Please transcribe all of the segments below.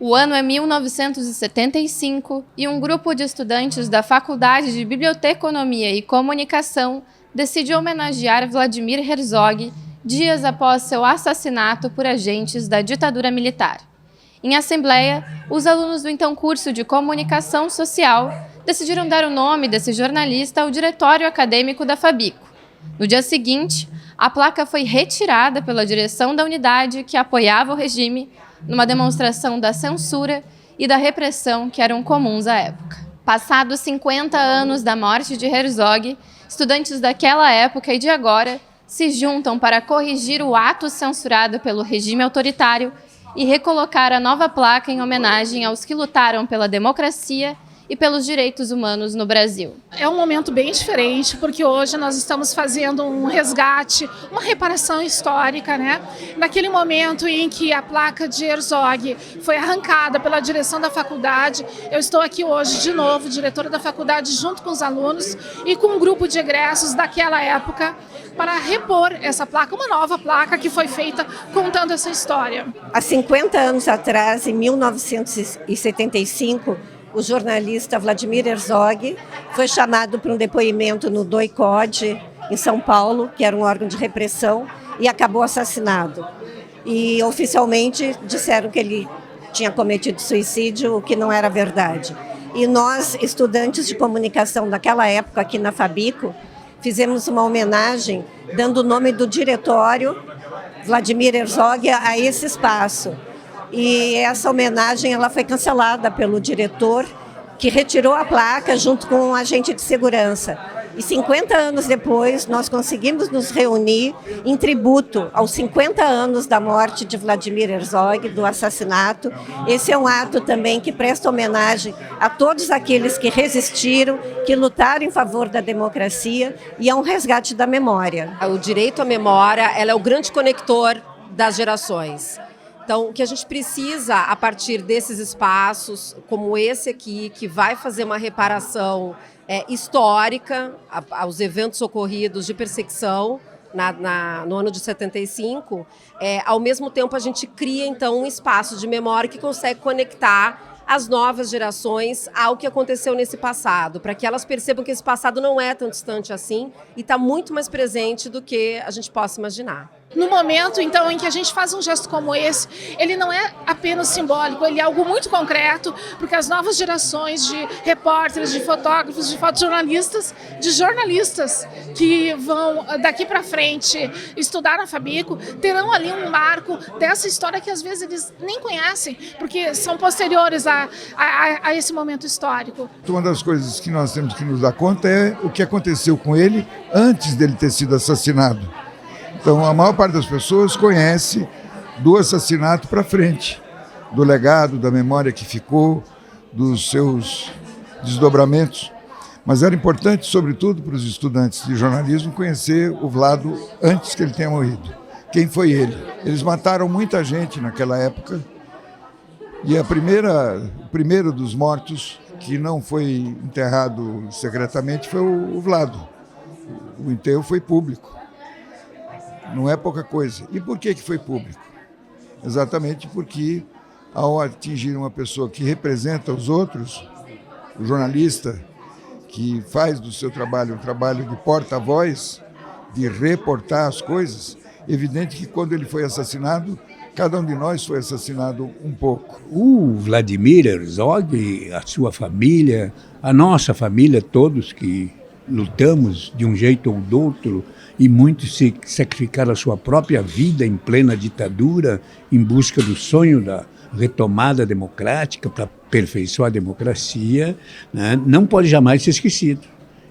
O ano é 1975 e um grupo de estudantes da Faculdade de Biblioteconomia e Comunicação decide homenagear Vladimir Herzog dias após seu assassinato por agentes da ditadura militar. Em assembleia, os alunos do então curso de Comunicação Social decidiram dar o nome desse jornalista ao diretório acadêmico da Fabico. No dia seguinte, a placa foi retirada pela direção da unidade que apoiava o regime, numa demonstração da censura e da repressão que eram comuns à época. Passados 50 anos da morte de Herzog, estudantes daquela época e de agora se juntam para corrigir o ato censurado pelo regime autoritário e recolocar a nova placa em homenagem aos que lutaram pela democracia e pelos direitos humanos no Brasil. É um momento bem diferente, porque hoje nós estamos fazendo um resgate, uma reparação histórica, né? Naquele momento em que a placa de Herzog foi arrancada pela direção da faculdade, eu estou aqui hoje de novo, diretora da faculdade, junto com os alunos e com um grupo de egressos daquela época, para repor essa placa, uma nova placa que foi feita contando essa história. Há 50 anos atrás, em 1975, o jornalista Vladimir Herzog foi chamado para um depoimento no DOI-CODE, em São Paulo, que era um órgão de repressão, e acabou assassinado. E oficialmente disseram que ele tinha cometido suicídio, o que não era verdade. E nós, estudantes de comunicação daquela época, aqui na Fabico, fizemos uma homenagem, dando o nome do diretório Vladimir Herzog a esse espaço. E essa homenagem ela foi cancelada pelo diretor, que retirou a placa junto com um agente de segurança. E 50 anos depois, nós conseguimos nos reunir em tributo aos 50 anos da morte de Vladimir Herzog, do assassinato. Esse é um ato também que presta homenagem a todos aqueles que resistiram, que lutaram em favor da democracia, e é um resgate da memória. O direito à memória, ela é o grande conector das gerações. Então, o que a gente precisa, a partir desses espaços, como esse aqui, que vai fazer uma reparação histórica aos eventos ocorridos de perseguição no ano de 75, ao mesmo tempo a gente cria, então, um espaço de memória que consegue conectar as novas gerações ao que aconteceu nesse passado, para que elas percebam que esse passado não é tão distante assim e está muito mais presente do que a gente possa imaginar. No momento, então, em que a gente faz um gesto como esse, ele não é apenas simbólico, ele é algo muito concreto, porque as novas gerações de repórteres, de fotógrafos, de fotojornalistas, de jornalistas que vão daqui para frente estudar na Fabico, terão ali um marco dessa história que às vezes eles nem conhecem, porque são posteriores a esse momento histórico. Uma das coisas que nós temos que nos dar conta é o que aconteceu com ele antes dele ter sido assassinado. Então, a maior parte das pessoas conhece do assassinato para frente, do legado, da memória que ficou, dos seus desdobramentos. Mas era importante, sobretudo, para os estudantes de jornalismo conhecer o Vlado antes que ele tenha morrido. Quem foi ele? Eles mataram muita gente naquela época e o primeiro dos mortos que não foi enterrado secretamente foi o Vlado. O enterro foi público. Não é pouca coisa. E por que foi público? Exatamente porque, ao atingir uma pessoa que representa os outros, o jornalista que faz do seu trabalho um trabalho de porta-voz, de reportar as coisas, evidente que quando ele foi assassinado, cada um de nós foi assassinado um pouco. O Vladimir Herzog, a sua família, a nossa família, todos que lutamos de um jeito ou do outro, e muitos se sacrificaram a sua própria vida em plena ditadura, em busca do sonho da retomada democrática, para aperfeiçoar a democracia, né? Não pode jamais ser esquecido.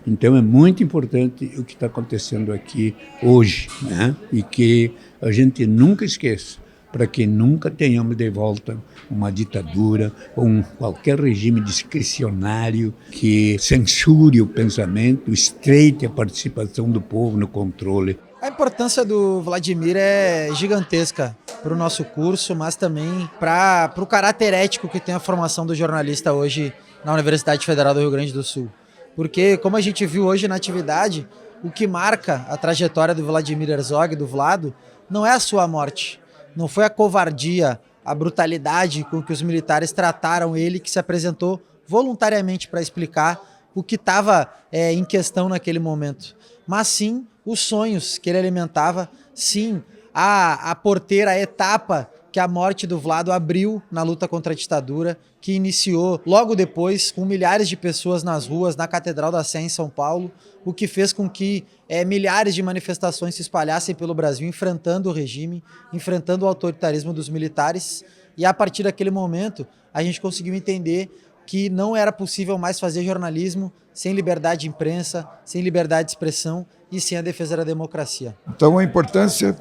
Então é muito importante o que está acontecendo aqui hoje, né? E que a gente nunca esqueça, para que nunca tenhamos de volta uma ditadura ou qualquer regime discricionário que censure o pensamento, estreite a participação do povo no controle. A importância do Vladimir é gigantesca para o nosso curso, mas também para o caráter ético que tem a formação do jornalista hoje na Universidade Federal do Rio Grande do Sul. Porque, como a gente viu hoje na atividade, o que marca a trajetória do Vladimir Herzog, do Vlado, não é a sua morte, não foi a covardia, a brutalidade com que os militares trataram ele, que se apresentou voluntariamente para explicar o que estava em questão naquele momento. Mas sim, os sonhos que ele alimentava, sim, a porteira, a etapa que a morte do Vlado abriu na luta contra a ditadura, que iniciou logo depois com milhares de pessoas nas ruas, na Catedral da Sé em São Paulo, o que fez com que milhares de manifestações se espalhassem pelo Brasil, enfrentando o regime, enfrentando o autoritarismo dos militares, e a partir daquele momento a gente conseguiu entender que não era possível mais fazer jornalismo sem liberdade de imprensa, sem liberdade de expressão e sem a defesa da democracia. Então a importância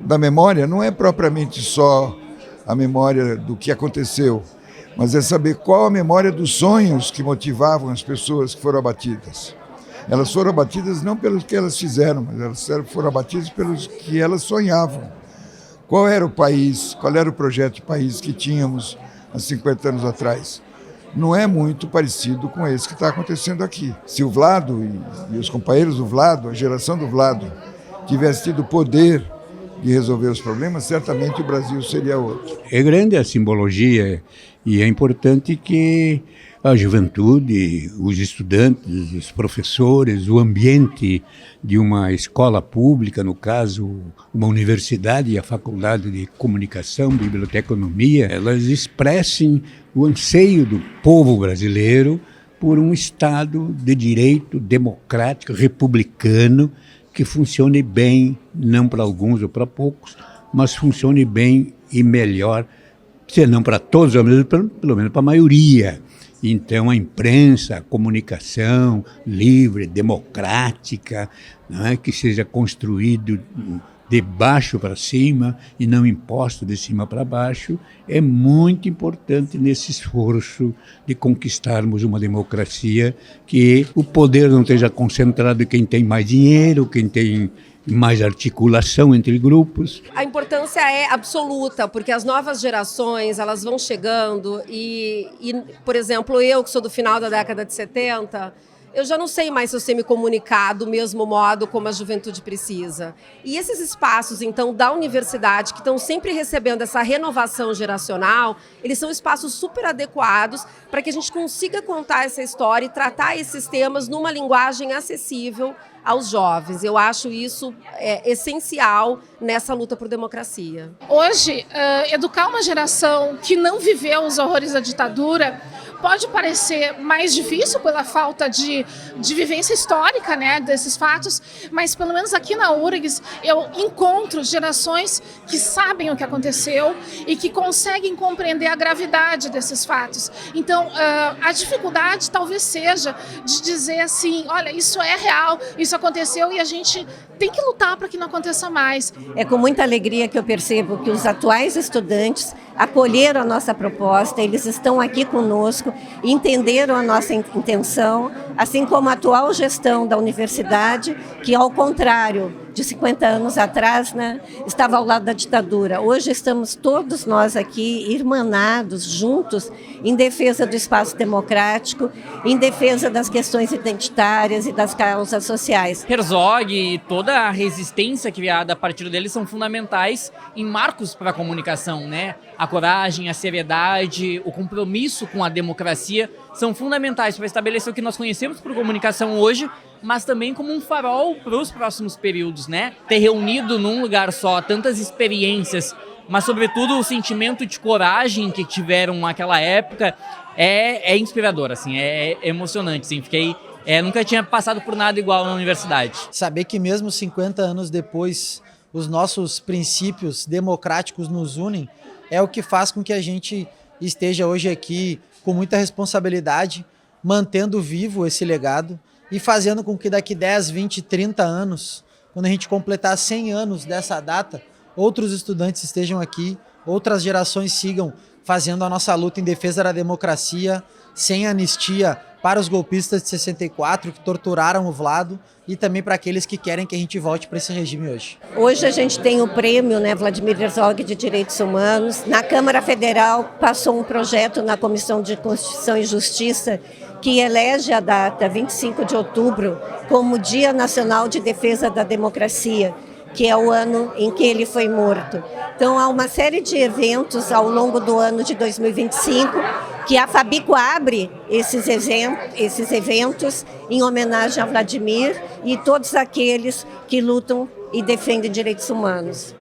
da memória não é propriamente só a memória do que aconteceu, mas é saber qual a memória dos sonhos que motivavam as pessoas que foram abatidas. Elas foram abatidas não pelos que elas fizeram, mas elas foram abatidas pelos que elas sonhavam. Qual era o país, qual era o projeto de país que tínhamos há 50 anos atrás? Não é muito parecido com esse que está acontecendo aqui. Se o Vlado e os companheiros do Vlado, a geração do Vlado, tivesse tido poder de resolver os problemas, certamente o Brasil seria outro. É grande a simbologia e é importante que a juventude, os estudantes, os professores, o ambiente de uma escola pública, no caso, uma universidade e a faculdade de comunicação, biblioteconomia, elas expressem o anseio do povo brasileiro por um Estado de direito democrático, republicano, que funcione bem, não para alguns ou para poucos, mas funcione bem e melhor, se não para todos, pelo menos para a maioria. Então a imprensa, a comunicação livre, democrática, não é? Que seja construído de baixo para cima e não imposto de cima para baixo, é muito importante nesse esforço de conquistarmos uma democracia, que o poder não esteja concentrado em quem tem mais dinheiro, quem tem mais articulação entre grupos. A importância é absoluta, porque as novas gerações, elas vão chegando e, por exemplo, eu que sou do final da década de 70, eu já não sei mais se eu sei me comunicar do mesmo modo como a juventude precisa. E esses espaços, então, da universidade, que estão sempre recebendo essa renovação geracional, eles são espaços super adequados para que a gente consiga contar essa história e tratar esses temas numa linguagem acessível aos jovens. Eu acho isso essencial nessa luta por democracia. Hoje, educar uma geração que não viveu os horrores da ditadura pode parecer mais difícil pela falta de vivência histórica, né, desses fatos, mas pelo menos aqui na URGS eu encontro gerações que sabem o que aconteceu e que conseguem compreender a gravidade desses fatos. Então, a dificuldade talvez seja de dizer assim, olha, isso é real, isso aconteceu e a gente tem que lutar para que não aconteça mais. É com muita alegria que eu percebo que os atuais estudantes acolheram a nossa proposta, eles estão aqui conosco, entenderam a nossa intenção, assim como a atual gestão da universidade, que ao contrário de 50 anos atrás, né, estava ao lado da ditadura. Hoje estamos todos nós aqui irmanados, juntos, em defesa do espaço democrático, em defesa das questões identitárias e das causas sociais. Herzog e toda a resistência criada a partir dele são fundamentais em marcos para a comunicação, né? A coragem, a seriedade, o compromisso com a democracia são fundamentais para estabelecer o que nós conhecemos por comunicação hoje, mas também como um farol para os próximos períodos, né? Ter reunido num lugar só tantas experiências, mas sobretudo o sentimento de coragem que tiveram naquela época é inspirador, assim, é emocionante, assim. Nunca tinha passado por nada igual na universidade. Saber que mesmo 50 anos depois os nossos princípios democráticos nos unem é o que faz com que a gente esteja hoje aqui com muita responsabilidade, mantendo vivo esse legado e fazendo com que daqui 10, 20, 30 anos, quando a gente completar 100 anos dessa data, outros estudantes estejam aqui, outras gerações sigam fazendo a nossa luta em defesa da democracia, sem anistia para os golpistas de 64 que torturaram o Vlado e também para aqueles que querem que a gente volte para esse regime hoje. Hoje a gente tem o prêmio, né, Vladimir Herzog de Direitos Humanos. Na Câmara Federal passou um projeto na Comissão de Constituição e Justiça que elege a data 25 de outubro como Dia Nacional de Defesa da Democracia. que é o ano em que ele foi morto. Então, há uma série de eventos ao longo do ano de 2025 que a Fabico abre esses eventos em homenagem a Vladimir e todos aqueles que lutam e defendem direitos humanos.